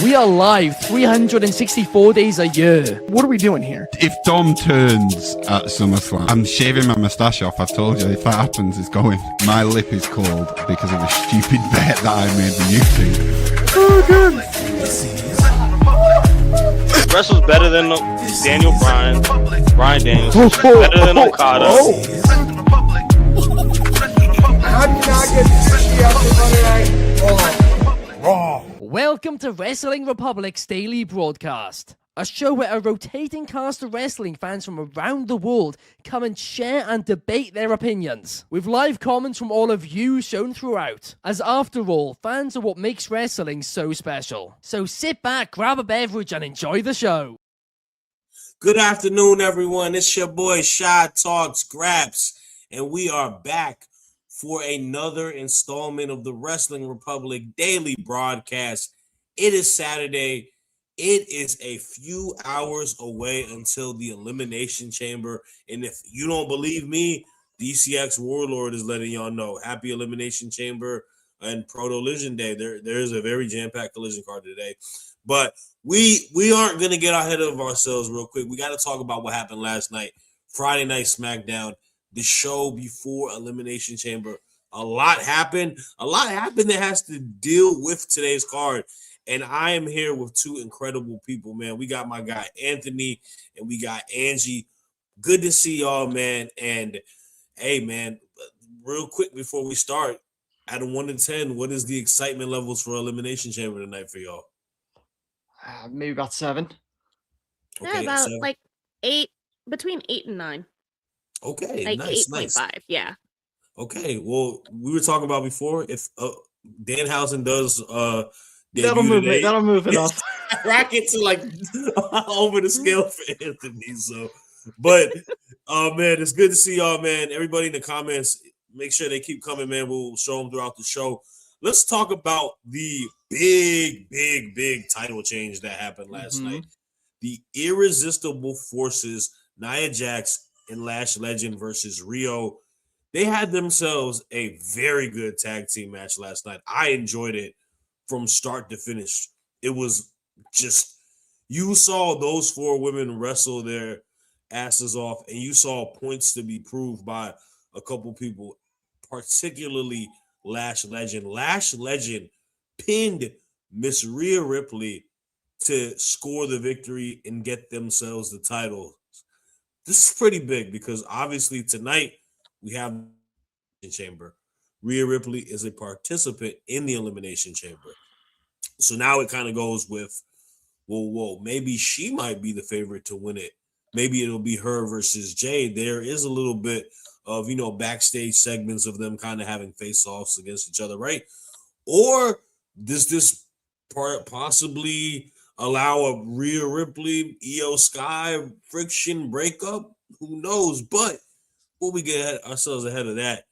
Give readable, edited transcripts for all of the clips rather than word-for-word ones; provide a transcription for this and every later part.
We are live 364 days a year. What are we doing here? If Dom turns at SummerSlam, I'm shaving my moustache off. I've told you, if that happens, it's going. My lip is cold because of a stupid bet that I made with you two. Oh, good. Wrestle's better than Daniel Bryan Daniels. Better than Okada. How do you not get sushi after Monday Night Raw? Welcome to Wrestling Republic's daily broadcast, a show where a rotating cast of wrestling fans from around the world come and share and debate their opinions, with live comments from all of you shown throughout, as after all, fans are what makes wrestling so special. So sit back, grab a beverage, and enjoy the show. Good afternoon, everyone. It's your boy Shad Talks Graps, and we are back for another installment of the Wrestling Republic daily broadcast. It is Saturday. It is a few hours away until the Elimination Chamber. And if you don't believe me, DCX Warlord is letting y'all know. Happy Elimination Chamber and Proto-Collision Day. There is a very jam-packed collision card today. But we aren't going to get ahead of ourselves real quick. We got to talk about what happened last night. Friday Night SmackDown. The show before Elimination Chamber. A lot happened. A lot happened that has to deal with today's card. And I am here with two incredible people, man. We got my guy Anthony and we got Angie. Good to see y'all, man. And hey, man, real quick before we start, out of 1 to 10, what is the excitement levels for Elimination Chamber tonight for y'all? Maybe about 7. Okay, Yeah, about 7. like 8, between 8 and 9. Okay, Like nice, 8.5, nice. yeah. Okay, well, we were talking about before if Danhausen does That'll move it. That'll move it up. rocket to like over the scale for Anthony. So, but man, it's good to see y'all, man. Everybody in the comments, make sure they keep coming, man. We'll show them throughout the show. Let's talk about the big title change that happened last night. The Irresistible Forces, Nia Jax and Lash Legend versus RhIyo. They had themselves a very good tag team match last night. I enjoyed it from start to finish. It was just, you saw those 4 women wrestle their asses off, and you saw points to be proved by a couple people, particularly Lash Legend. Lash Legend pinned Miss Rhea Ripley to score the victory and get themselves the title. This is pretty big because obviously tonight we have the chamber. Rhea Ripley is a participant in the Elimination Chamber. So now it kind of goes with, well, maybe she might be the favorite to win it. Maybe it'll be her versus Jade. There is a little bit of, backstage segments of them kind of having face-offs against each other, right? Or does this part possibly allow a Rhea Ripley, Io Sky friction breakup? Who knows? But before we get ourselves ahead of that,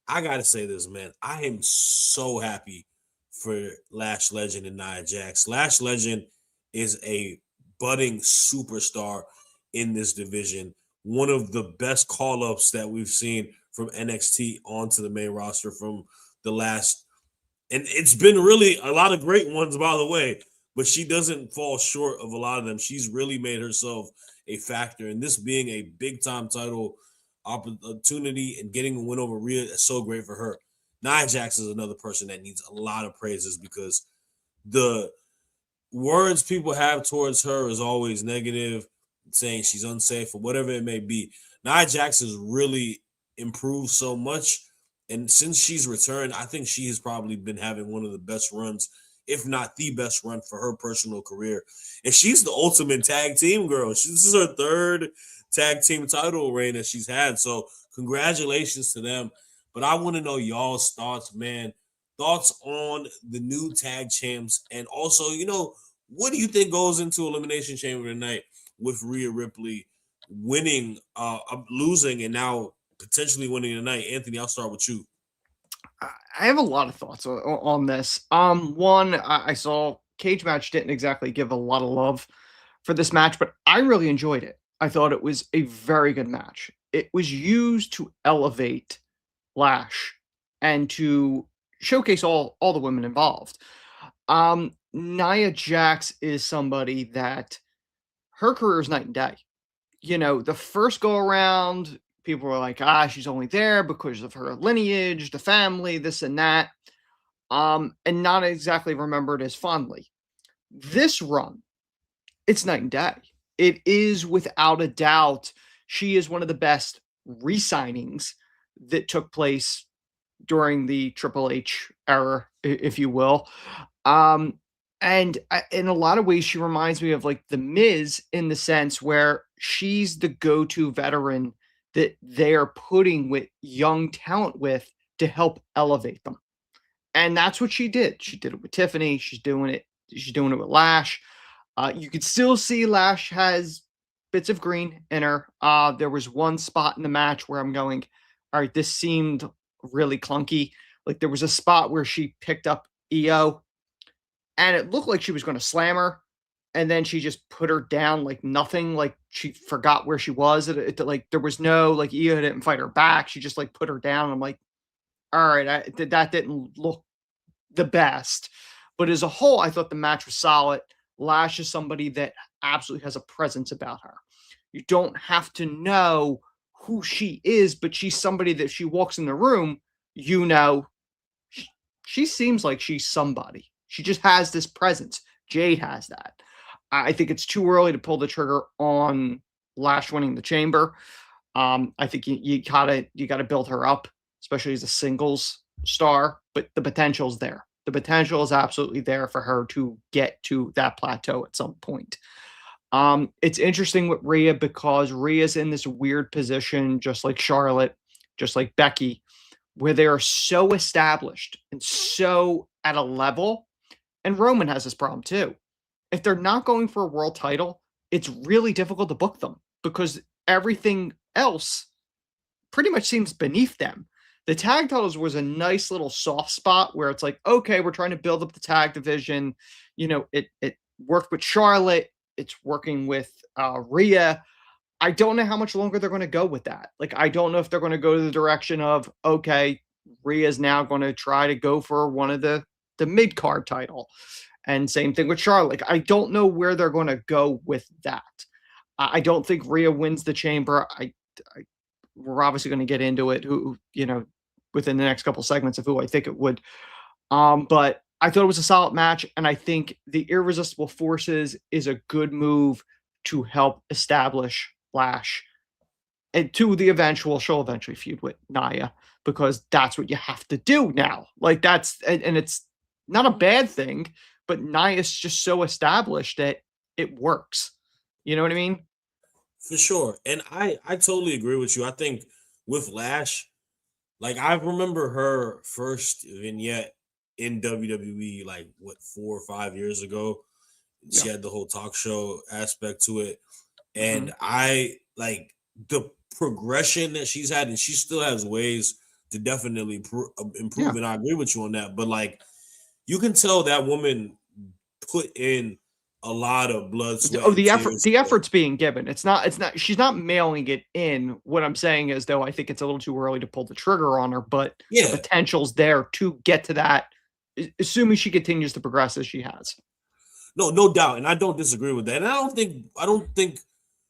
I got to say this, man. I am so happy for Lash Legend and Nia Jax. Lash Legend is a budding superstar in this division. One of the best call-ups that we've seen from NXT onto the main roster from the last. And it's been really a lot of great ones, by the way, but she doesn't fall short of a lot of them. She's really made herself a factor. And this being a big-time title opportunity and getting a win over Rhea is so great for her. Nia Jax is another person that needs a lot of praises because the words people have towards her is always negative, saying she's unsafe or whatever it may be. Nia Jax has really improved so much. And since she's returned, I think she has probably been having one of the best runs, if not the best run for her personal career. And she's the ultimate tag team girl. This is her 3rd tag team title reign that she's had. So congratulations to them. But I want to know y'all's thoughts, man. Thoughts on the new tag champs. And also, what do you think goes into Elimination Chamber tonight with Rhea Ripley winning, losing, and now potentially winning tonight? Anthony, I'll start with you. I have a lot of thoughts on this. One, I saw Cage Match didn't exactly give a lot of love for this match, but I really enjoyed it. I thought it was a very good match. It was used to elevate Lash and to showcase all the women involved. Nia Jax is somebody that her career is night and day. You know, the first go around, people were like, she's only there because of her lineage, the family, this and that. And not exactly remembered as fondly. This run, it's night and day. It is without a doubt. She is one of the best re-signings that took place during the Triple H era, if you will. And in a lot of ways, she reminds me of like the Miz in the sense where she's the go-to veteran that they are putting with young talent with to help elevate them. And that's what she did. She did it with Tiffany. She's doing it with Lash. You could still see Lash has bits of green in her. There was one spot in the match where I'm going, all right, this seemed really clunky. Like there was a spot where she picked up RhIyo and it looked like she was going to slam her. And then she just put her down like nothing. Like she forgot where she was. Like there was no, like RhIyo didn't fight her back. She just like put her down. I'm like, all right, that didn't look the best. But as a whole, I thought the match was solid. Lash is somebody that absolutely has a presence about her. You don't have to know who she is, but she's somebody that if she walks in the room, you know, she seems like she's somebody. She just has this presence. Jade has that. I think it's too early to pull the trigger on Lash winning the Chamber. I think you gotta build her up, especially as a singles star. But the potential's there. The potential is absolutely there for her to get to that plateau at some point. It's interesting with Rhea because Rhea's in this weird position, just like Charlotte, just like Becky, where they are so established and so at a level. And Roman has this problem too. If they're not going for a world title, it's really difficult to book them because everything else pretty much seems beneath them. The tag titles was a nice little soft spot where it's like, okay, we're trying to build up the tag division. You know, it worked with Charlotte. It's working with Rhea. I don't know how much longer they're going to go with that. Like, I don't know if they're going to go to the direction of, okay, Rhea's now going to try to go for one of the mid-card title. And same thing with Charlotte. Like, I don't know where they're going to go with that. I don't think Rhea wins the Chamber. We're obviously going to get into it, who you know, within the next couple segments of who I think it would. But I thought it was a solid match, and I think the Irresistible Forces is a good move to help establish Lash and to the eventual, she'll eventually feud with Nia because that's what you have to do now. Like that's, and it's not a bad thing, but Nia's just so established that it works. You know what I mean? For sure. And I totally agree with you. I think with Lash, like I remember her first vignette in WWE, like what, 4 or 5 years ago. She had the whole talk show aspect to it. And I like the progression that she's had, and she still has ways to definitely improve. And I agree with you on that. But like, you can tell that woman put in a lot of blood, sweat. The effort's being given. It's not, she's not mailing it in. What I'm saying is, though, I think it's a little too early to pull the trigger on her, but the potential's there to get to that, assuming she continues to progress as she has. No doubt. And I don't disagree with that. And I don't think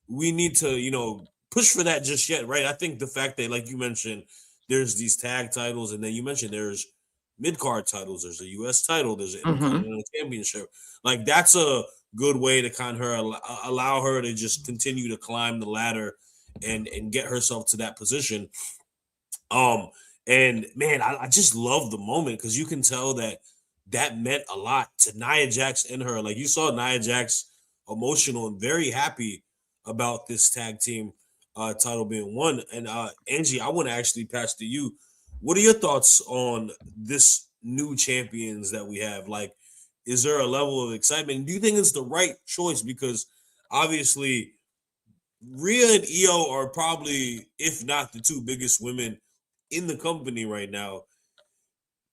we need to, you know, push for that just yet, right? I think the fact that, like you mentioned, there's these tag titles, and then you mentioned there's mid-card titles, there's a US title, there's an Intercontinental Championship. Like, that's a good way to kind of allow her to just continue to climb the ladder and get herself to that position. And man, I just love the moment because you can tell that meant a lot to Nia Jax and her. Like, you saw Nia Jax emotional and very happy about this tag team title being won. And Angie, I want to actually pass to you. What are your thoughts on this new champions that we have? Like, is there a level of excitement? Do you think it's the right choice? Because obviously, Rhea and RhIyo are probably, if not the two biggest women in the company right now.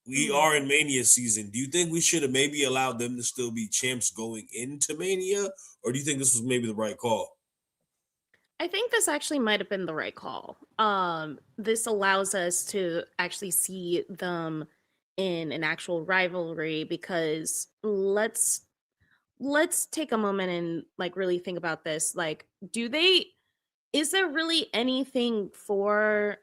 We are in Mania season. Do you think we should have maybe allowed them to still be champs going into Mania? Or do you think this was maybe the right call? I think this actually might have been the right call. This allows us to actually see them in an actual rivalry, because let's take a moment and like really think about this. Like, is there really anything for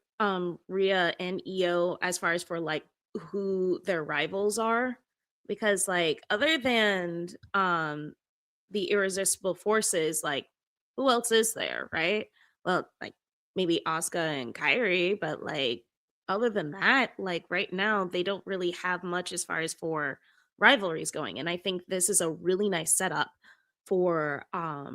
Rhea and Io as far as for like who their rivals are? Because like other than the irresistible forces, like who else is there, right? Well, like maybe Asuka and Kyrie, but like other than that, like right now they don't really have much as far as for rivalries going. And I think this is a really nice setup for a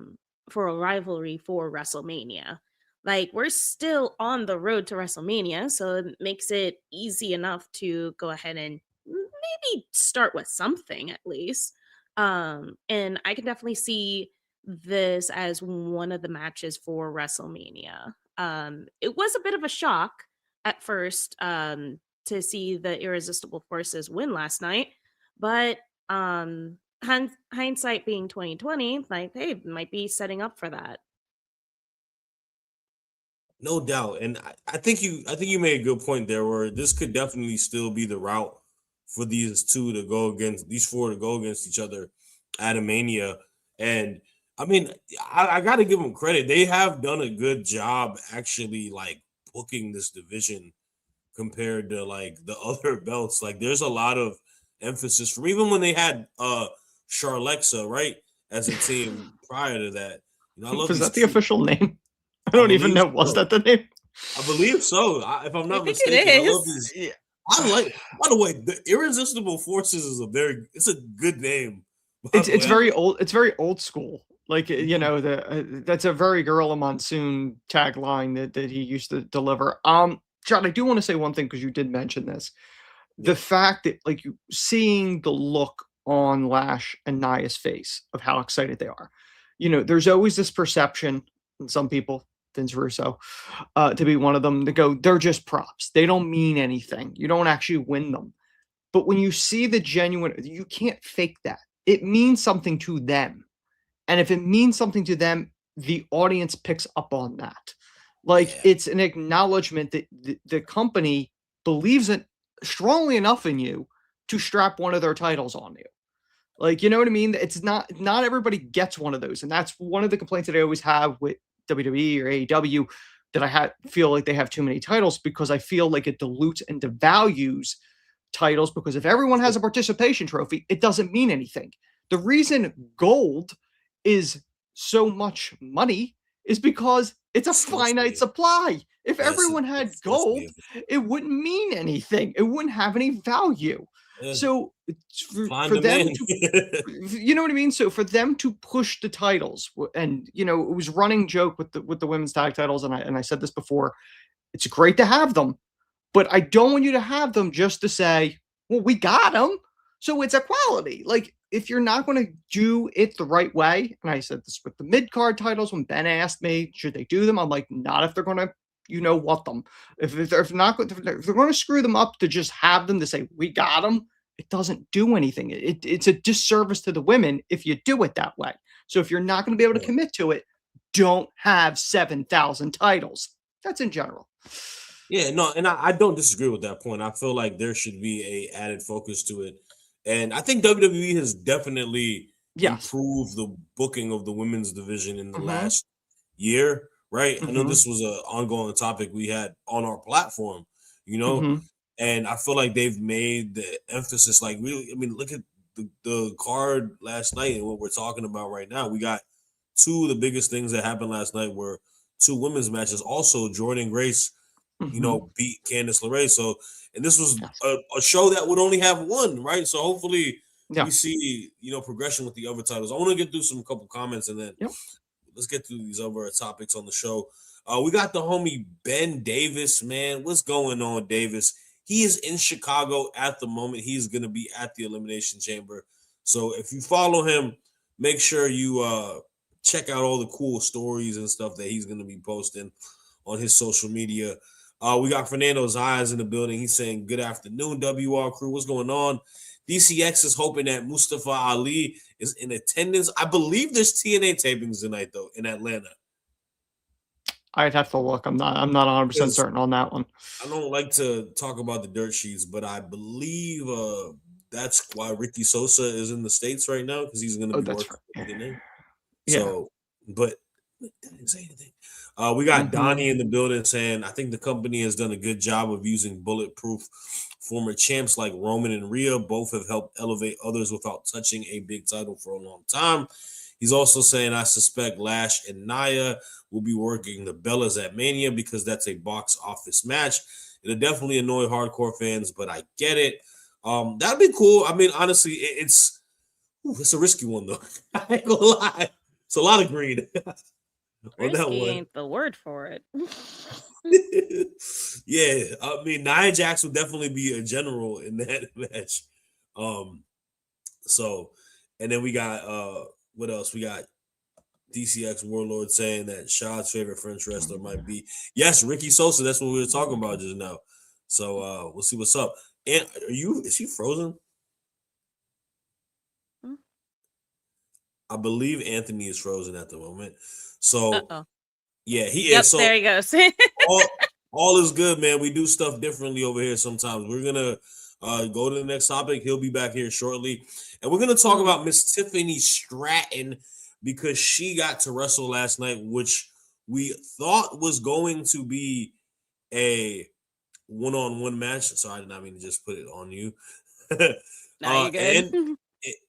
rivalry for WrestleMania. Like we're still on the road to WrestleMania, so it makes it easy enough to go ahead and maybe start with something at least. And I can definitely see this as one of the matches for WrestleMania. It was a bit of a shock at first to see the Irresistible Forces win last night, but hindsight being 2020, like hey, might be setting up for that. No doubt, and I think you made a good point there, where this could definitely still be the route for these four to go against each other at a Mania. And I mean, I got to give them credit; they have done a good job actually, like booking this division compared to like the other belts. Like, there's a lot of emphasis from even when they had Charlexa, right, as a team prior to that. You know, I love Was these that the two- official name? I don't even believe know. Was so. that the name? I believe so. If I'm not think it mistaken, I love is. these. I like. By the way, the Irresistible Forces is it's a good name. by It's the it's way. very old. It's very old school. Like you know, that's a very Gorilla Monsoon tagline that he used to deliver. John, I do want to say one thing because you did mention this. The Yeah. fact that like you seeing the look on Lash and Naya's face of how excited they are. You know, there's always this perception, and some people, Vince Russo, to be one of them, to go, they're just props. They don't mean anything. You don't actually win them. But when you see the genuine, you can't fake that. It means something to them. And if it means something to them, the audience picks up on that. Like Yeah. it's an acknowledgement that the company believes it strongly enough in you to strap one of their titles on you. Like, you know what I mean? It's not everybody gets one of those. And that's one of the complaints that I always have with WWE or AEW, that feel like they have too many titles, because I feel like it dilutes and devalues titles, because if everyone has a participation trophy, it doesn't mean anything. The reason gold is so much money is because it's a finite supply. If Yes, everyone had it's supposed to gold, be. it wouldn't mean anything. It wouldn't have any value. Yeah. So Find for the them man. to, you know what I mean? So for them to push the titles, and you know, it was running joke with the women's tag titles, and I said this before, it's great to have them, but I don't want you to have them just to say, well, we got them, so it's equality. Like, if you're not going to do it the right way, and I said this with the mid-card titles when Ben asked me, should they do them? I'm like, not if they're going to, you know what them. If they're going to screw them up to just have them to say, we got them, it doesn't do anything. It's a disservice to the women if you do it that way. So if you're not going to be able to commit to it, don't have 7,000 titles. That's in general. Yeah, no, and I don't disagree with that point. I feel like there should be a added focus to it. And I think WWE has definitely improved the booking of the women's division in the last year, right? I know this was an ongoing topic we had on our platform, you know, and I feel like they've made the emphasis, like, really, I mean, look at the card last night and what we're talking about right now. We got two of the biggest things that happened last night were two women's matches. Also, Jordan Grace, you know, beat Candice LeRae. So, and this was a show that would only have one, right? So hopefully we see, you know, progression with the other titles. I want to get through some couple comments and then let's get through these other topics on the show. We got the homie Ben Davis, man. What's going on, Davis? He is in Chicago at the moment. He's going to be at the Elimination Chamber. So if you follow him, make sure you check out all the cool stories and stuff that he's going to be posting on his social media. We got Fernando Zayas in the building. He's saying, good afternoon, WR crew. What's going on? DCX is hoping that Mustafa Ali is in attendance. I believe there's TNA tapings tonight, though, in Atlanta. I'd have to look. I'm not 100% certain on that one. I don't like to talk about the dirt sheets, but I believe that's why Ricky Sosa is in the States right now, because he's going to Oh, be that's working right. for TNA. Yeah. So, but that didn't say anything. We got Donnie in the building saying, I think the company has done a good job of using bulletproof former champs like Roman and RhIyo. Both have helped elevate others without touching a big title for a long time. He's also saying, I suspect Lash and Nia will be working the Bellas at Mania because that's a box office match. It'll definitely annoy hardcore fans, but I get it. That'd be cool. I mean, honestly, it's a risky one, though. I ain't gonna lie. It's a lot of greed. On that Risky one. ain't the word for it. Yeah, I mean, Nia Jax would definitely be a general in that match. So, and then we got what else? We got DCX Warlord saying that Shad's favorite French wrestler might be Ricky Sosa. That's what we were talking about just now. So we'll see what's up. And is he frozen? I believe Anthony is frozen at the moment. So yeah, he is. So there he goes. all is good, man. We do stuff differently over here sometimes. We're gonna go to the next topic. He'll be back here shortly, and we're gonna talk about Miss Tiffany Stratton because she got to wrestle last night, which we thought was going to be a one-on-one match. Sorry, I did not mean to just put it on you. Now you good. And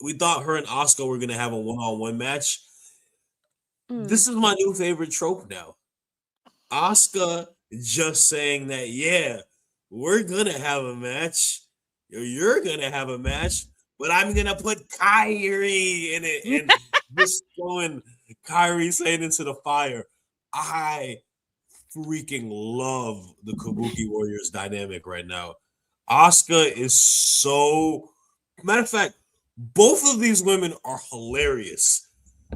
we thought her and Asuka were gonna have a one-on-one match. This is my new favorite trope now. Asuka just saying that, yeah, we're gonna have a match. You're gonna have a match, but I'm gonna put Kyrie in it and just throwing Kyrie saying into the fire. I freaking love the Kabuki Warriors dynamic right now. Asuka is so, matter of fact, both of these women are hilarious.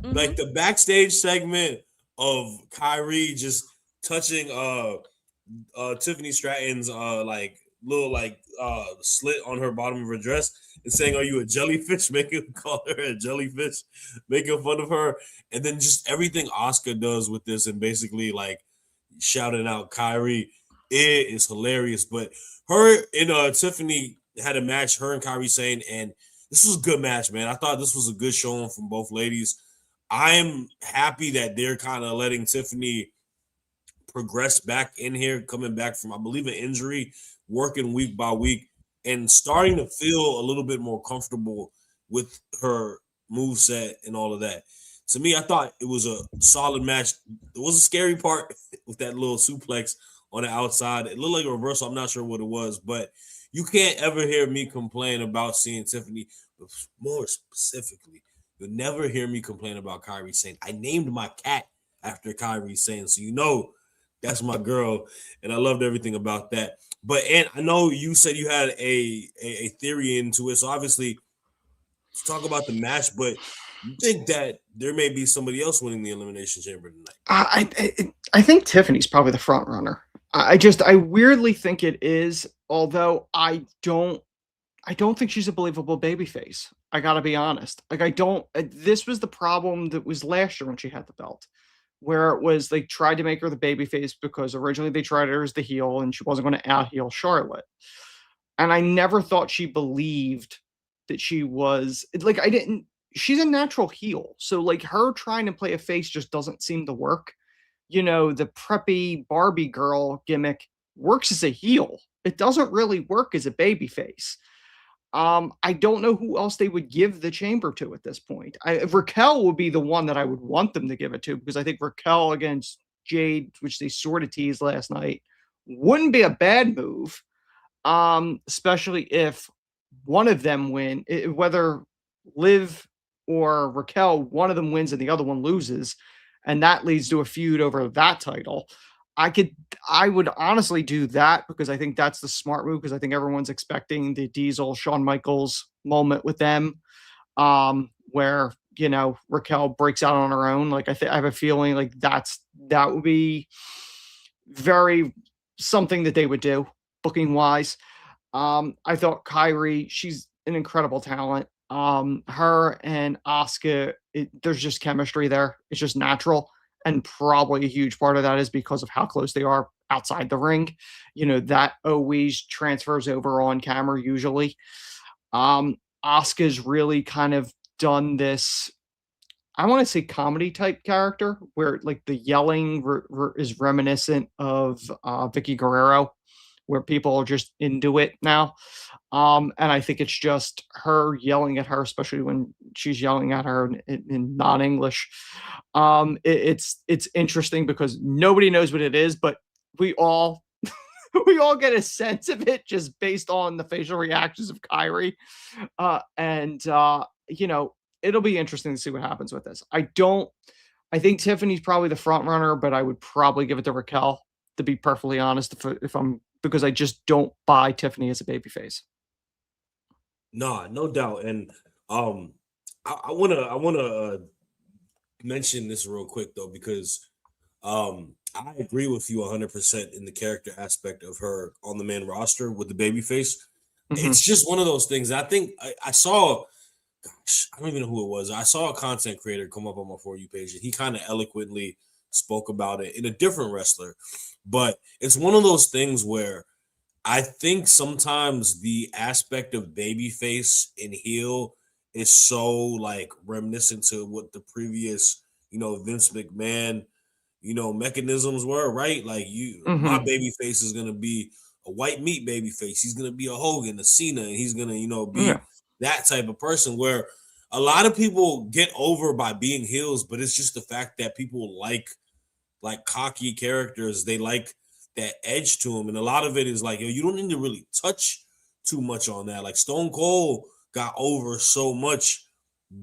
Like the backstage segment of Kyrie just touching Tiffany Stratton's like little like slit on her bottom of her dress and saying, "Are you a jellyfish?" Call her a jellyfish, making fun of her, and then just everything Asuka does with this and basically like shouting out Kyrie, it is hilarious. But her and Tiffany had a match, her and Kyrie saying, and this was a good match, man. I thought this was a good showing from both ladies. I'm happy that they're kind of letting Tiffany progress back in here, coming back from, I believe, an injury, working week by week, and starting to feel a little bit more comfortable with her moveset and all of that. To me, I thought it was a solid match. There was a scary part with that little suplex on the outside. It looked like a reversal. I'm not sure what it was, but you can't ever hear me complain about seeing Tiffany, but more specifically, you'll never hear me complain about Kyrie saying, I named my cat after Kyrie saying, so you know that's my girl, and I loved everything about that. But and I know you said you had a theory into it, so obviously let's talk about the match, but you think that there may be somebody else winning the Elimination Chamber tonight? I think Tiffany's probably the front runner. I weirdly think it is, although I don't think she's a believable babyface. I gotta be honest. Like this was the problem that was last year when she had the belt, where it was they tried to make her the babyface because originally they tried her as the heel and she wasn't going to out heel Charlotte. And I never thought she believed that she was like, she's a natural heel. So like her trying to play a face just doesn't seem to work. You know, the preppy Barbie girl gimmick works as a heel. It doesn't really work as a babyface. I don't know who else they would give the chamber to at this point. Raquel would be the one that I would want them to give it to because I think Raquel against Jade, which they sort of teased last night, wouldn't be a bad move. Especially if one of them win, whether Liv or Raquel, one of them wins and the other one loses, and that leads to a feud over that title. I would honestly do that because I think that's the smart move because I think everyone's expecting the Diesel Shawn Michaels moment with them, where, you know, Raquel breaks out on her own. Like I have a feeling like that would be very something that they would do booking wise. I thought Kyrie, she's an incredible talent. Her and Asuka, there's just chemistry there. It's just natural. And probably a huge part of that is because of how close they are outside the ring. That always transfers over on camera usually. Asuka's really kind of done this, I want to say, comedy type character where like the yelling is reminiscent of Vicky Guerrero, where people are just into it now. And I think it's just her yelling at her, especially when she's yelling at her in non-English. It's interesting because nobody knows what it is, but we all we all get a sense of it just based on the facial reactions of Kyrie. And it'll be interesting to see what happens with this. I think Tiffany's probably the front runner, but I would probably give it to Raquel, to be perfectly honest, if I'm because I just don't buy Tiffany as a babyface. Nah, no doubt. And I wanna mention this real quick though, because I agree with you 100% in the character aspect of her on the main roster with the babyface. It's just one of those things. I think I saw, gosh, I don't even know who it was. I saw a content creator come up on my For You page, and he kind of eloquently spoke about it in a different wrestler. But it's one of those things where I think sometimes the aspect of babyface and heel is so like reminiscent to what the previous, Vince McMahon, mechanisms were, right? Like my baby face is gonna be a white meat baby face. He's gonna be a Hogan, a Cena, and he's gonna, be that type of person. Where a lot of people get over by being heels, but it's just the fact that people like cocky characters. They like that edge to them, and a lot of it is like, you don't need to really touch too much on that. Like Stone Cold got over so much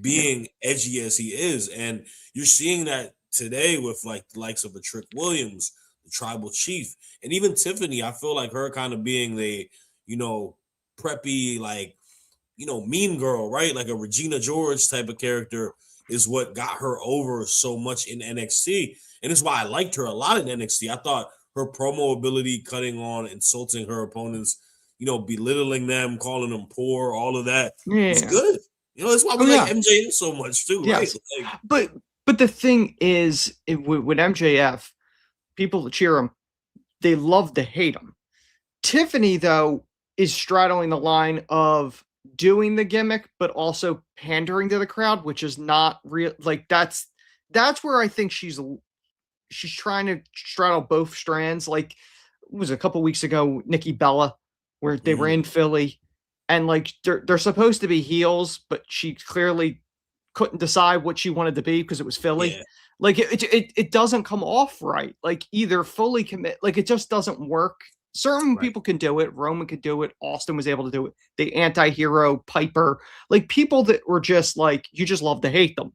being edgy as he is, and you're seeing that today with like the likes of a Trick Williams, the Tribal Chief, and even Tiffany. I feel like her kind of being the, preppy, like, mean girl, right? Like a Regina George type of character is what got her over so much in NXT. And it's why I liked her a lot in NXT. I thought her promo ability, cutting on, insulting her opponents, belittling them, calling them poor, all of that is good. That's why we like MJF so much too, right? Like, but the thing is, with MJF, people that cheer him, they love to hate him. Tiffany, though, is straddling the line of doing the gimmick, but also pandering to the crowd, which is not real. Like that's where I think she's trying to straddle both strands. Like it was a couple weeks ago, Nikki Bella, where they were in Philly, and like they're supposed to be heels, but she clearly couldn't decide what she wanted to be because it was Philly. Yeah. Like it doesn't come off right. Like either fully commit, like it just doesn't work. Certain people can do it. Roman could do it. Austin was able to do it. The anti-hero Piper, like people that were just like, you just love to hate them.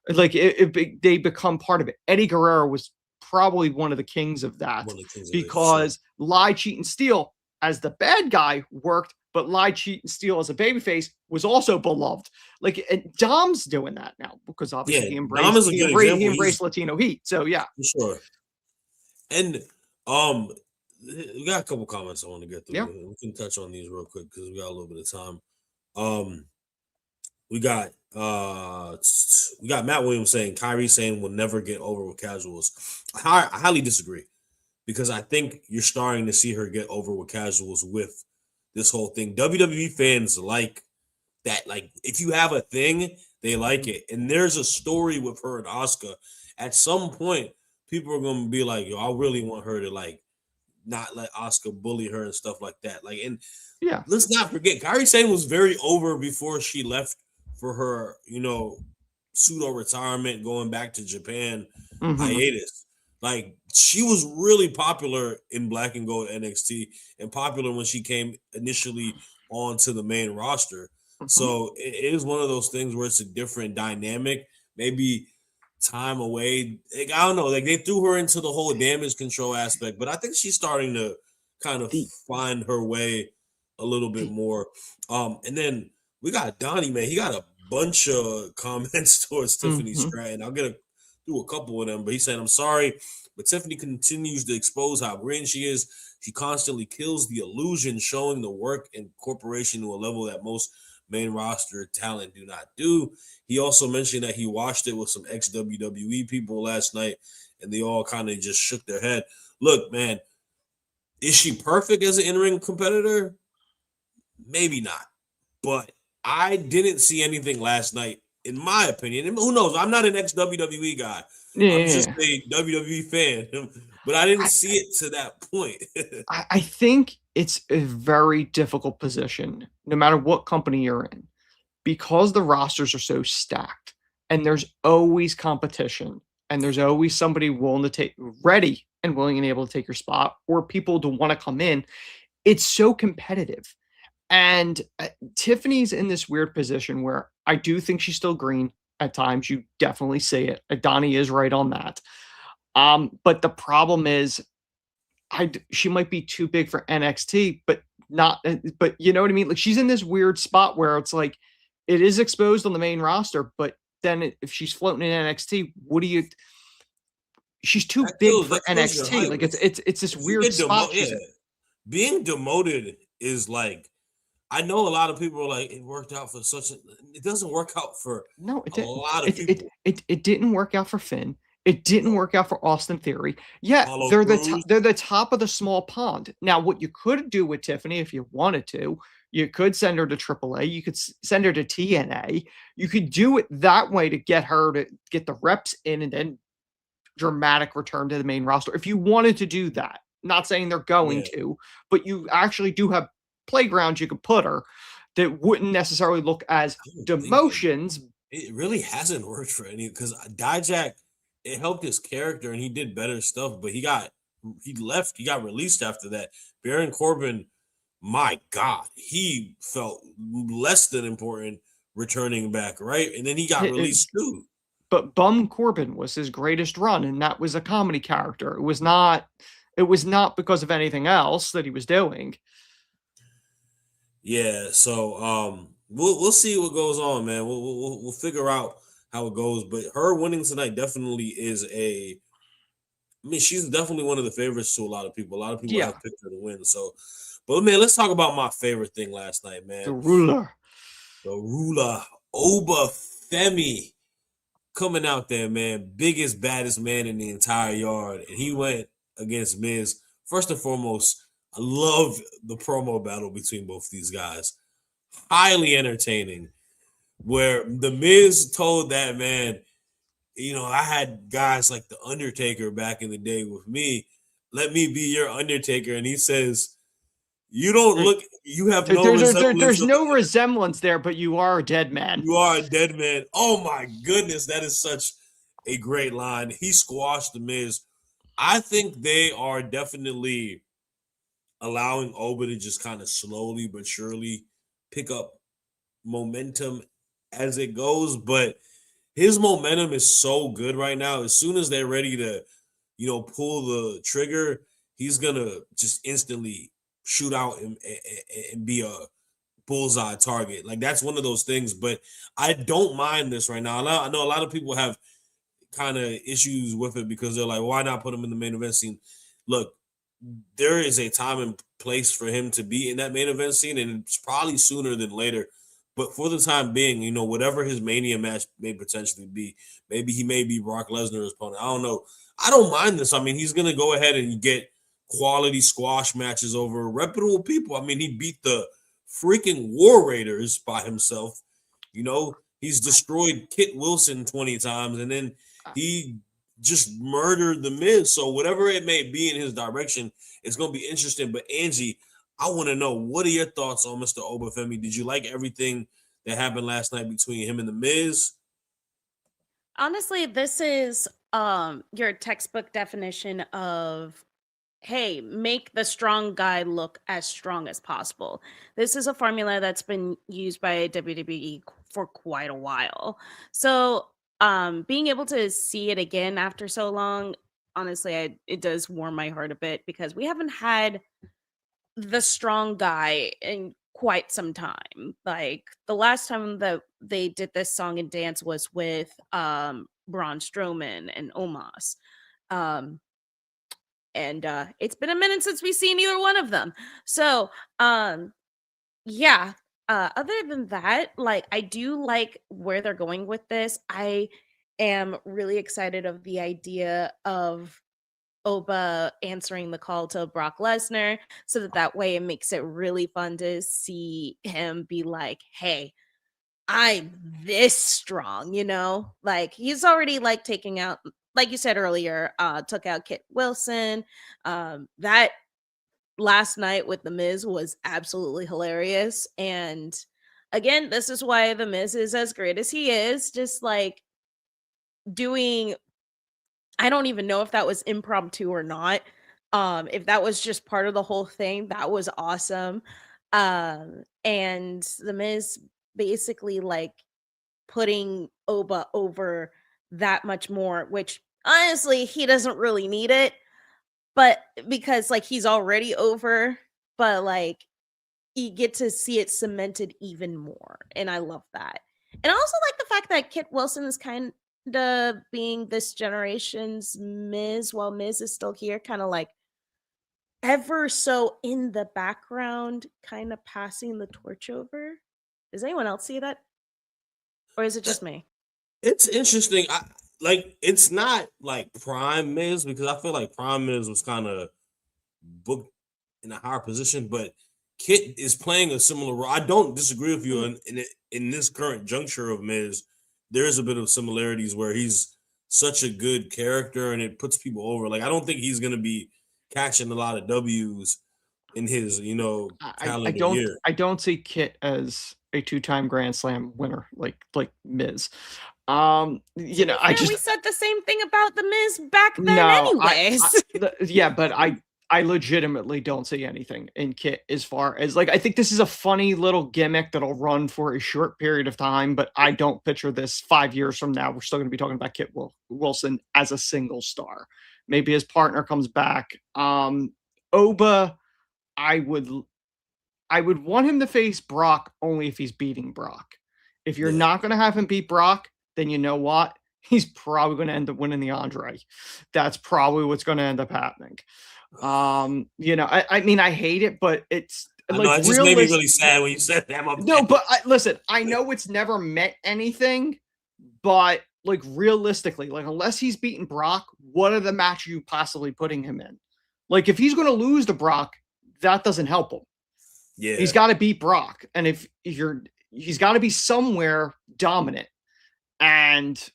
Like they become part of it. Eddie Guerrero was probably one of the kings of that because Lie, Cheat, and Steal as the bad guy worked, but Lie, Cheat, and Steal as a babyface was also beloved. Like, and Dom's doing that now because obviously he embraced Latino heat. So yeah, for sure. And we got a couple comments I want to get through. Yeah. We can touch on these real quick because we got a little bit of time. We got Matt Williams saying Kyrie saying will never get over with casuals. I highly disagree because I think you're starting to see her get over with casuals with this whole thing. WWE fans like that. Like if you have a thing, they like it. And there's a story with her and Asuka. At some point, people are going to be like, yo, I really want her to like not let Asuka bully her and stuff like that. Like, and yeah, let's not forget, Kairi Sane was very over before she left for her, pseudo retirement, going back to Japan hiatus. Like she was really popular in Black and Gold NXT and popular when she came initially onto the main roster. So it is one of those things where it's a different dynamic. Maybe time away. Like, I don't know. Like they threw her into the whole damage control aspect, but I think she's starting to kind of find her way a little bit more. And then we got Donnie, man. He got a bunch of comments towards Tiffany Stratton. I'll get through a couple of them, but he said, I'm sorry, but Tiffany continues to expose how great she is. She constantly kills the illusion, showing the work and corporation to a level that most main roster talent do not do. He also mentioned that he watched it with some ex-WWE people last night, and they all kind of just shook their head. Look, man, is she perfect as an in-ring competitor? Maybe not. But I didn't see anything last night, in my opinion. And who knows? I'm not an ex-WWE guy. I'm just a WWE fan. But I didn't see it to that point. I think it's a very difficult position, no matter what company you're in, because the rosters are so stacked and there's always competition and there's always somebody willing to take ready and willing and able to take your spot or people to want to come in. It's so competitive. And Tiffany's in this weird position where I do think she's still green at times. You definitely say it. Donnie is right on that. But the problem is, she might be too big for NXT, but not. But you know what I mean? Like she's in this weird spot where it's like it is exposed on the main roster, but then if she's floating in NXT, what do you? She's too big for NXT. Like it's this weird spot. Being demoted is like. I know a lot of people are like, it worked out for it doesn't work out for a lot of people. It didn't work out for Finn. It didn't work out for Austin Theory. Yeah, they're the top of the small pond. Now, what you could do with Tiffany, if you wanted to, you could send her to AAA. You could send her to TNA. You could do it that way to get her to get the reps in and then dramatic return to the main roster. If you wanted to do that, not saying they're going to, but you actually do have playgrounds you could put her that wouldn't necessarily look as demotions. It really hasn't worked for any because Dijak, it helped his character and he did better stuff, but he got released after that. Baron Corbin, my God, he felt less than important returning back, right? And then he got released too. But Bum Corbin was his greatest run, and that was a comedy character. It was not because of anything else that he was doing. Yeah, so we'll see what goes on, man. We'll figure out how it goes. But her winning tonight definitely is she's definitely one of the favorites to a lot of people. A lot of people have picked her to win. So, but man, let's talk about my favorite thing last night, man. The ruler, Oba Femi, coming out there, man, biggest, baddest man in the entire yard, and he went against Miz. First and foremost, I love the promo battle between both these guys. Highly entertaining. Where the Miz told that man, I had guys like the Undertaker back in the day with me. Let me be your Undertaker. And he says, you don't look, you have no resemblance. There's no resemblance there, but you are a dead man. You are a dead man. Oh my goodness. That is such a great line. He squashed the Miz. I think they are definitely allowing Oba to just kind of slowly but surely pick up momentum as it goes. But his momentum is so good right now. As soon as they're ready to, pull the trigger, he's going to just instantly shoot out and be a bullseye target. Like, that's one of those things. But I don't mind this right now. I know a lot of people have kind of issues with it because they're like, why not put him in the main event scene? Look, there is a time and place for him to be in that main event scene, and it's probably sooner than later. But for the time being, whatever his Mania match may potentially be, maybe he may be Brock Lesnar's opponent. I don't know. I don't mind this. I mean, he's going to go ahead and get quality squash matches over reputable people. I mean, he beat the freaking War Raiders by himself. He's destroyed Kit Wilson 20 times, and then he just murdered the Miz. So whatever it may be in his direction, it's going to be interesting. But Angie, I want to know, what are your thoughts on Mr. Oba Femi? Did you like everything that happened last night between him and the Miz? Honestly, this is your textbook definition of, hey, make the strong guy look as strong as possible. This is a formula that's been used by WWE for quite a while. So being able to see it again after so long, honestly, it does warm my heart a bit because we haven't had the strong guy in quite some time. Like, the last time that they did this song and dance was with Braun Strowman and Omos. And it's been a minute since we've seen either one of them. So yeah. Other than that, like, I do like where they're going with this. I am really excited of the idea of Oba answering the call to Brock Lesnar, so that way it makes it really fun to see him be like, hey, I'm this strong, you know? Like he's already like taking out, like you said earlier, took out Kit Wilson. That last night with The Miz was absolutely hilarious. And again, this is why The Miz is as great as he is, just like doing, I don't even know if that was impromptu or not. If that was just part of the whole thing, that was awesome. And The Miz basically like putting Oba over that much more, which honestly he doesn't really need it, but because like he's already over, but like you get to see it cemented even more, and I love that. And I also like the fact that Kit Wilson is kind of being this generation's Miz while Miz is still here, kind of like ever so in the background, kind of passing the torch over. Does anyone else see that? Or is it just me? It's interesting. It's not like Prime Miz, because I feel like Prime Miz was kind of booked in a higher position, but Kit is playing a similar role. I don't disagree with you in this current juncture of Miz. There is a bit of similarities where he's such a good character and it puts people over. Like I don't think he's gonna be catching a lot of W's in his, calendar year. I don't see Kit as a 2-time Grand Slam winner like Miz. You know, I just we said the same thing about The Miz back then, no, anyways. yeah, but I legitimately don't see anything in Kit as far as like I think this is a funny little gimmick that'll run for a short period of time, but I don't picture this 5 years from now. We're still going to be talking about Kit Wilson as a single star. Maybe his partner comes back. Oba, I would want him to face Brock only if he's beating Brock. If you're not going to have him beat Brock, then you know what? He's probably going to end up winning the Andre. That's probably what's going to end up happening. I mean, I hate it, but it's I know, it just made me really sad when you said that. No, but listen, I know it's never meant anything, but like realistically, like unless he's beaten Brock, what are the matches you possibly putting him in? Like if he's going to lose to Brock, that doesn't help him. Yeah, he's got to beat Brock, and if he's got to be somewhere dominant, and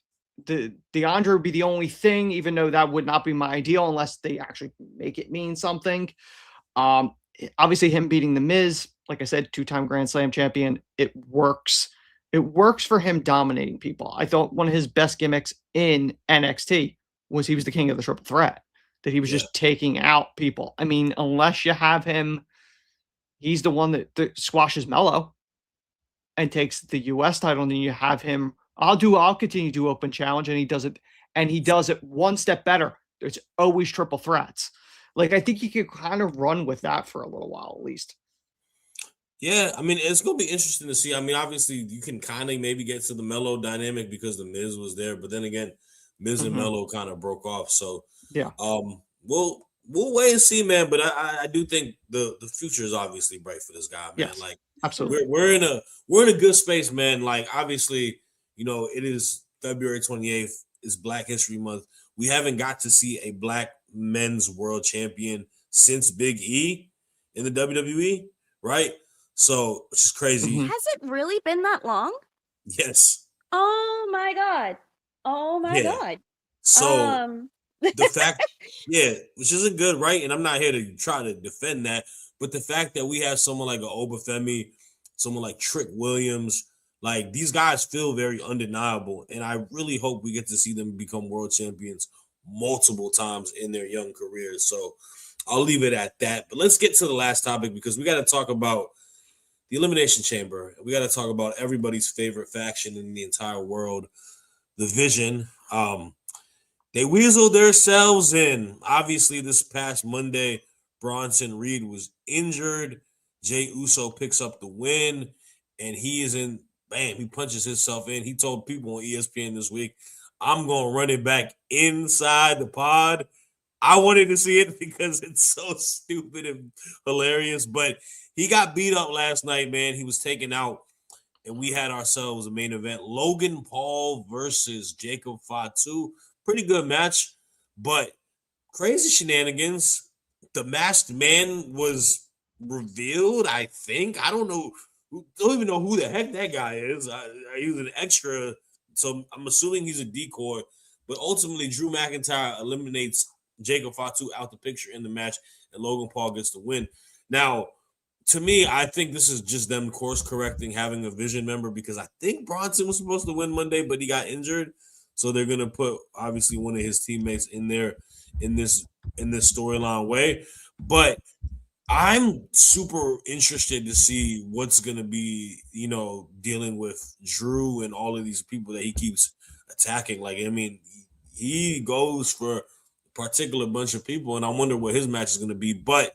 the Andre would be the only thing, even though that would not be my ideal unless they actually make it mean something. Obviously him beating the Miz, like I said, 2-time Grand Slam champion, it works. It works for him dominating people. I thought one of his best gimmicks in NXT was he was the king of the triple threat, that he was just taking out people. I mean, unless you have him, he's the one that squashes Mello and takes the US title, and then you have him, I'll continue to do open challenge, and he does it one step better. There's always triple threats. Like I think he could kind of run with that for a little while at least. Yeah, I mean, it's going to be interesting to see. I mean, obviously, you can kind of maybe get to the Mello dynamic because the Miz was there, but then again, Miz and Mello kind of broke off. So, yeah, we'll wait and see, man. But I do think the future is obviously bright for this guy, man. Yes, like, absolutely, we're in a good space, man. Like, obviously, it is February 28th. It's Black History Month. We haven't got to see a Black men's world champion since Big E in the WWE, right? So, which is crazy. Has it really been that long? Yes. Oh my god. Oh my god. So the fact, which isn't good, right? And I'm not here to try to defend that, but the fact that we have someone like an Obafemi, someone like Trick Williams, like these guys feel very undeniable, and I really hope we get to see them become world champions multiple times in their young careers. So I'll leave it at that. But let's get to the last topic, because we got to talk about the Elimination Chamber. We got to talk about everybody's favorite faction in the entire world, the Vision. They weaseled themselves in. Obviously, this past Monday, Bronson Reed was injured. Jey Uso picks up the win, and he is in. Bam, he punches himself in. He told people on ESPN this week, I'm going to run it back inside the pod. I wanted to see it because it's so stupid and hilarious, but he got beat up last night, man. He was taken out. and we had ourselves a main event: Logan Paul versus Jacob Fatu. Pretty good match, but crazy shenanigans. The masked man was revealed. I think I don't know. Don't even know who the heck that guy is. He was an extra, so I'm assuming he's a decoy. But ultimately, Drew McIntyre eliminates Jacob Fatu out the picture in the match, and Logan Paul gets the win. Now, to me, I think this is just them course correcting, having a Vision member, because I think Bronson was supposed to win Monday, but he got injured, so they're gonna put obviously one of his teammates in there in this storyline way. But I'm super interested to see what's gonna be, dealing with Drew and all of these people that he keeps attacking. Like, I mean, he goes for a particular bunch of people, and I wonder what his match is gonna be. But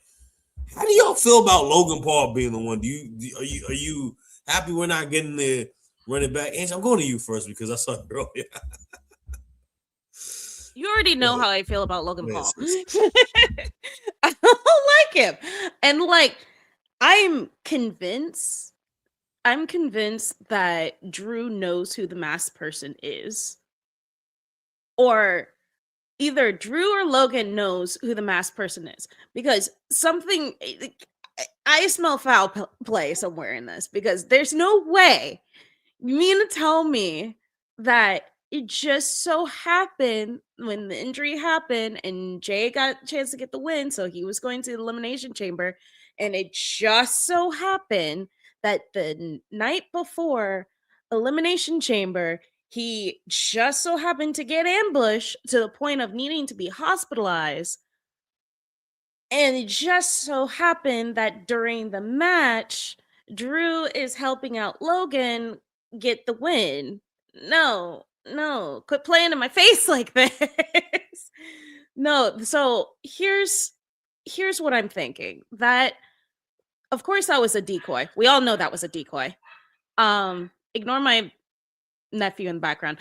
how do y'all feel about Logan Paul being the one? Are you happy we're not getting the running back? Angie, I'm going to you first because I saw it earlier. You already know how I feel about Logan Yes, Paul. I don't like him. And like, I'm convinced that Drew knows who the masked person is. Or either Drew or Logan knows who the masked person is. Because I smell foul play somewhere in this. Because there's no way you mean to tell me that it just so happened when the injury happened and Jay got a chance to get the win, so he was going to the Elimination Chamber, and it just so happened that the night before Elimination Chamber, he just so happened to get ambushed to the point of needing to be hospitalized. And it just so happened that during the match, Drew is helping out Logan get the win. No, quit playing in my face like this. No, so here's what I'm thinking. That, of course, that was a decoy. We all know that was a decoy. Ignore my nephew in the background.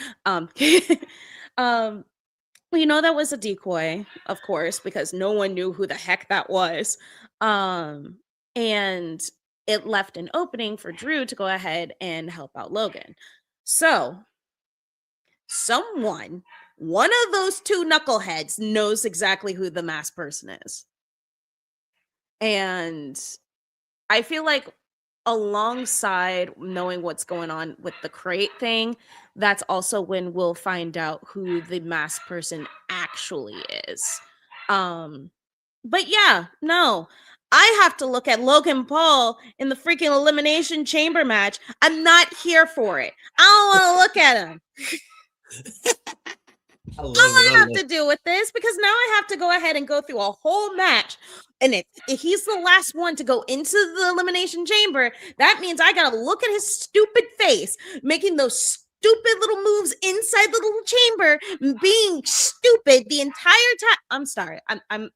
We know that was a decoy, of course, because no one knew who the heck that was. And it left an opening for Drew to go ahead and help out Logan. So, one of those two knuckleheads knows exactly who the masked person is. And I feel like alongside knowing what's going on with the crate thing, that's also when we'll find out who the masked person actually is. But yeah, no. I have to look at Logan Paul in the freaking Elimination Chamber match. I'm not here for it. I don't want to look at him. I don't want to have to deal with this, because now I have to go ahead and go through a whole match. And if he's the last one to go into the Elimination Chamber, that means I got to look at his stupid face, making those stupid little moves inside the little chamber, being stupid the entire time. I'm sorry. I'm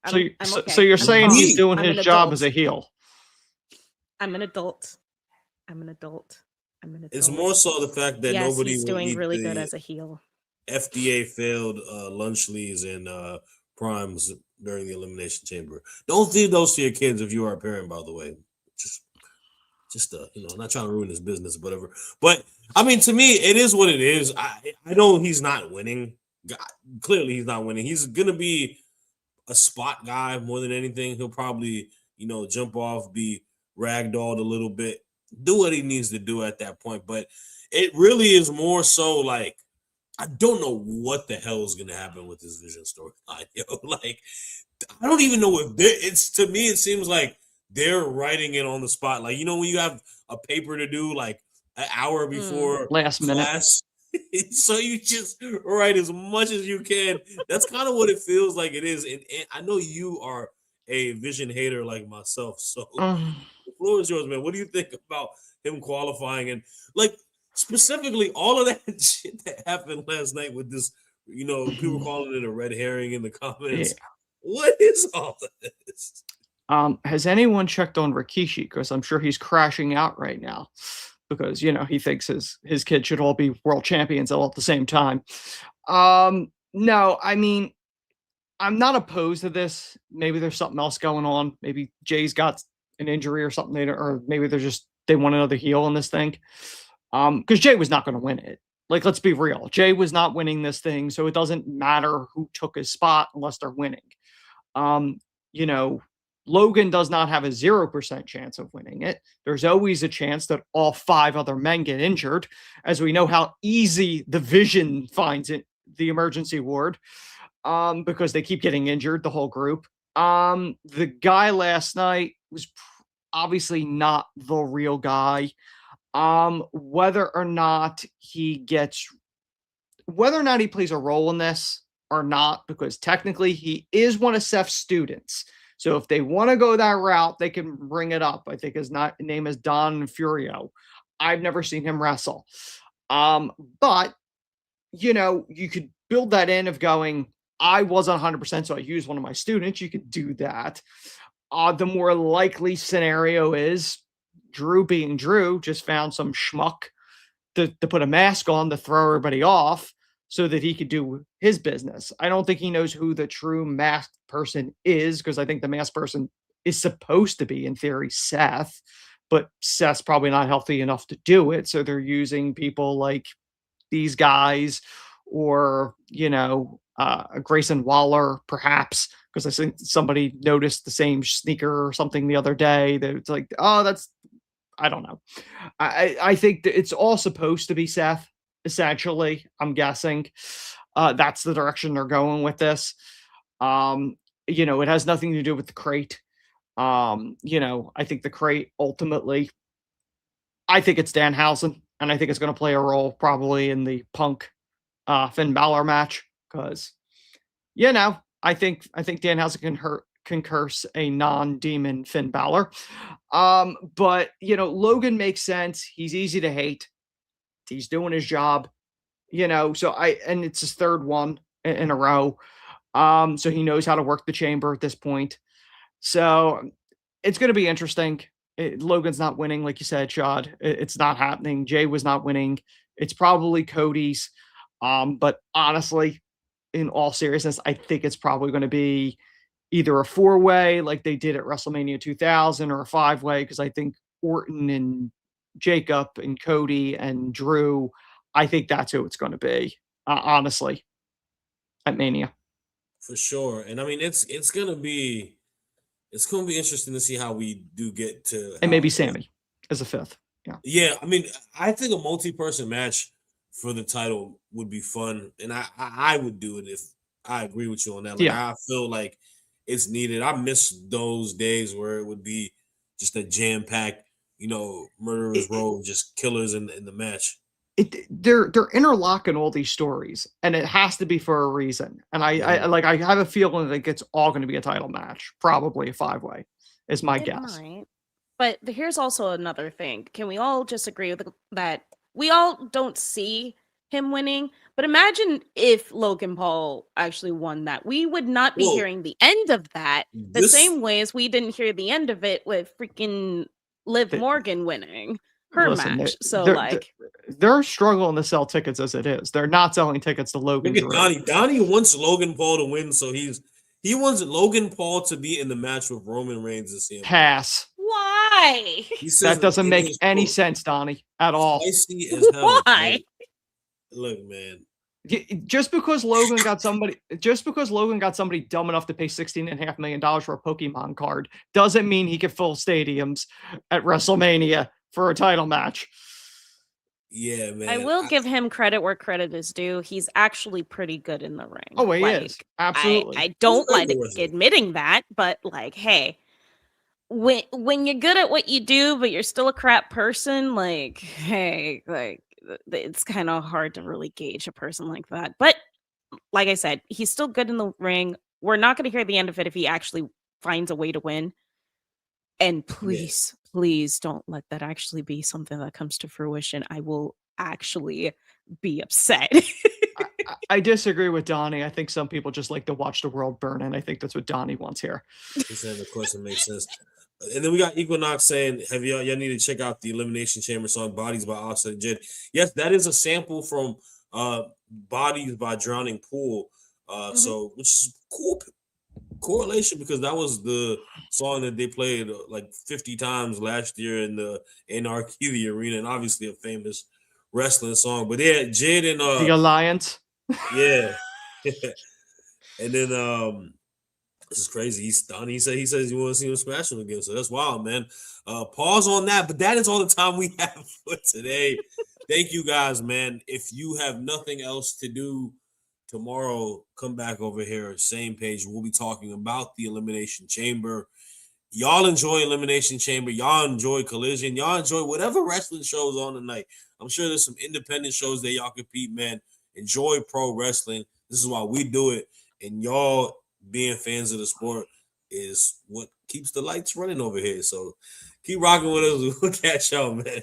okay. So you're saying he's doing his job as a heel? I'm an adult. It's more so the fact that nobody he's doing really good as a heel. FDA failed lunch leads and primes during the Elimination Chamber. Don't feed those to your kids if you are a parent, by the way. Just not trying to ruin his business or whatever. But I mean, to me, it is what it is. I know he's not winning. Clearly, he's not winning. He's gonna be a spot guy more than anything. He'll probably, jump off, be ragdolled a little bit, do what he needs to do at that point. But it really is more so like, I don't know what the hell is going to happen with this Vision storyline. Like, I don't even know if to me, it seems like they're writing it on the spot. Like, when you have a paper to do like an hour before last minute. So you just write as much as you can. That's kind of what it feels like it is. And I know you are a Vision hater like myself. So the floor is yours, man. What do you think about him qualifying? And like, specifically all of that shit that happened last night with this, people calling it a red herring in the comments. Yeah. What is all of this? Has anyone checked on Rikishi? Because I'm sure he's crashing out right now. Because he thinks his kids should all be world champions all at the same time. No, I mean, I'm not opposed to this. Maybe there's something else going on. Maybe Jay's got an injury or something later, or maybe they're just they want another heel in this thing. Because Jay was not going to win it. Like, let's be real. Jay was not winning this thing, so it doesn't matter who took his spot unless they're winning. You know, Logan does not have a 0% chance of winning it. There's always a chance that all 5 other men get injured, as we know how easy the Vision finds it, the emergency ward, because they keep getting injured, the whole group. The guy last night was obviously not the real guy. Whether or not he plays a role in this or not, because technically he is one of Seth's students. So if they want to go that route, they can bring it up. I think his name is Don Furio. I've never seen him wrestle. But, you know, you could build that in of going, I wasn't 100%, so I used one of my students. You could do that. The more likely scenario is Drew being Drew just found some schmuck to put a mask on to throw everybody off so that he could do his business. I don't think he knows who the true masked person is, because I think the masked person is supposed to be, in theory, Seth, but Seth's probably not healthy enough to do it. So they're using people like these guys, or, you know, Grayson Waller, perhaps, because I think somebody noticed the same sneaker or something the other day. That it's like, oh, that's, I don't know. I think that it's all supposed to be Seth, essentially. I'm guessing that's the direction they're going with this. You know, it has nothing to do with the crate. You know, I think the crate ultimately, I think it's Danhausen, and I think it's going to play a role probably in the Punk Finn Balor match, because, you know, I think Danhausen can curse a non-demon Finn Balor. But, you know, Logan makes sense. He's easy to hate. He's doing his job, you know, and it's his 3rd one in a row. So he knows how to work the chamber at this point. So it's going to be interesting. Logan's not winning, like you said, Shad. It's not happening. Jay was not winning. It's probably Cody's. But honestly, in all seriousness, I think it's probably going to be either a 4-way like they did at WrestleMania 2000, or a 5-way, because I think Orton and Jacob and Cody and Drew, I think that's who it's going to be, honestly, at Mania. For sure. And I mean, it's going to be interesting to see how we do get to. And maybe Sammy as a 5th. Yeah. Yeah. I mean, I think a multi-person match for the title would be fun. And I would do it if I agree with you on that. Like, Yeah. I feel like it's needed. I miss those days where it would be just a jam-packed, you know, murderers row, just killers in the match. They're interlocking all these stories, and it has to be for a reason. And I have a feeling that it's all going to be a title match, probably a 5-way, is my guess. Might. But here's also another thing. Can we all just agree with that? We all don't see him winning, but imagine if Logan Paul actually won that. We would not be hearing the end of that the same way as we didn't hear the end of it with freaking Liv Morgan winning her match. They're struggling to sell tickets as it is. They're not selling tickets to Logan. Look at Donnie. Donnie wants Logan Paul to win, so he wants Logan Paul to be in the match with Roman Reigns this year. Pass. Why? That doesn't make any sense, Donnie, at all. Spicy as hell. Why? Look, man. Just because Logan got somebody dumb enough to pay $16.5 million for a Pokemon card doesn't mean he can fill stadiums at WrestleMania for a title match. Yeah, man. I will give him credit where credit is due. He's actually pretty good in the ring. Oh, he is. Absolutely. I don't like admitting that, but like, hey, when you're good at what you do, but you're still a crap person, like, hey, like, it's kind of hard to really gauge a person like that. But like I said, he's still good in the ring. We're not going to hear the end of it if he actually finds a way to win. And please, please don't let that actually be something that comes to fruition. I will actually be upset. I disagree with Donnie. I think some people just like to watch the world burn, and I think that's what Donnie wants here. He's saying the question makes sense. And then we got Equinox saying, "Have y'all need to check out the Elimination Chamber song Bodies by Offset and Jed." Yes, that is a sample from Bodies by Drowning Pool. So which is cool. correlation because that was the song that they played like 50 times last year in the Anarchy the Arena, and obviously a famous wrestling song. But yeah, Jid and The Alliance. yeah. And then this is crazy. He's done. He says you want to see him smash him again. So that's wild, man. Pause on that. But that is all the time we have for today. Thank you guys, man. If you have nothing else to do tomorrow, come back over here, same page. We'll be talking about the Elimination Chamber. Y'all enjoy Elimination Chamber. Y'all enjoy Collision. Y'all enjoy whatever wrestling shows on tonight. I'm sure there's some independent shows that y'all compete, man. Enjoy pro wrestling. This is why we do it. And y'all being fans of the sport is what keeps the lights running over here. So keep rocking with us. We'll catch y'all, man.